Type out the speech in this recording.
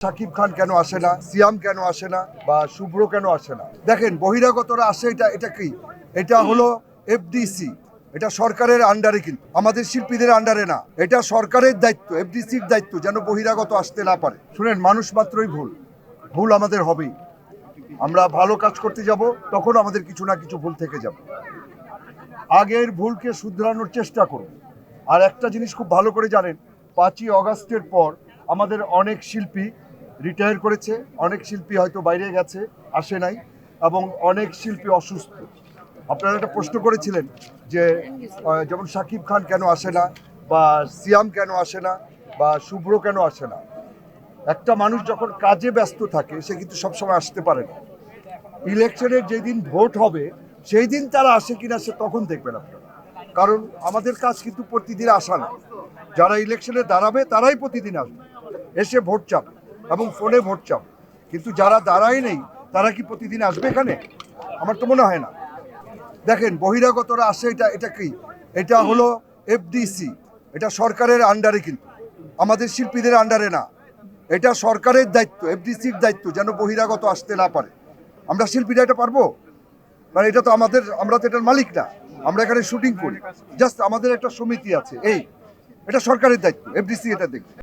শাকিব খান কেন আসে না, সিয়াম কেন আসে না, বা শুভ্র কেন আসে না? দেখেন, বহিরাগতরা আসে, এটা কি? এটা হলো এফডিসি, এটা সরকারের আন্ডারে, কিন্তু আমাদের শিল্পীদের আন্ডারে না। এটা সরকারের দায়িত্ব, এফডিসির দায়িত্ব, যেন বহিরাগত আসতে না পারে। শুনেন, মানুষ মাত্রই ভুল, ভুল আমাদের হবেই। আমরা ভালো কাজ করতে যাব, তখন আমাদের কিছু না কিছু ভুল থেকে যাবে। আগের ভুলকে শুধরানোর চেষ্টা করুন। আর একটা জিনিস খুব ভালো করে জানেন, 5ই অগাস্টের পর আমাদের অনেক শিল্পী রিটায়ার করেছে, অনেক শিল্পী হয়তো বাইরে গেছে, আসে নাই, এবং অনেক শিল্পী অসুস্থ। আপনারা একটা প্রশ্ন করেছিলেন যে যেমন শাকিব খান কেন আসে না, বা সিয়াম কেন আসে না, বা শুভ্র কেন আসে না। একটা মানুষ যখন কাজে ব্যস্ত থাকে, সে কিন্তু সবসময় আসতে পারে না। ইলেকশনের যেদিন ভোট হবে, সেই দিন তারা আসে কিনা সে তখন দেখবেন আপনারা। কারণ আমাদের কাজ কিন্তু প্রতিদিন আসা না। যারা ইলেকশনে দাঁড়াবে তারাই প্রতিদিন আসবে, এসে ভোট চাবে এবং ফোনে ভোট চাবে। কিন্তু যারা দাঁড়ায় নেই, তারা কি প্রতিদিন আসবে এখানে? আমার তো মনে হয় না। দেখেন, বহিরাগতরা আসে, এটা কি? এটা হলো এফডিসি, এটা সরকারের আন্ডারে, কিন্তু আমাদের শিল্পীদের আন্ডারে না। এটা সরকারের দায়িত্ব, এফডিসির দায়িত্ব, যেন বহিরাগত আসতে না পারে। আমরা শিল্পীরা এটা পারবো? কারণ এটা তো আমাদের, আমরা তো এটার মালিক না। আমরা এখানে শুটিং করি, জাস্ট আমাদের একটা সমিতি আছে, এটা সরকারের দায়িত্ব, এফডিসি এটা দেখবে।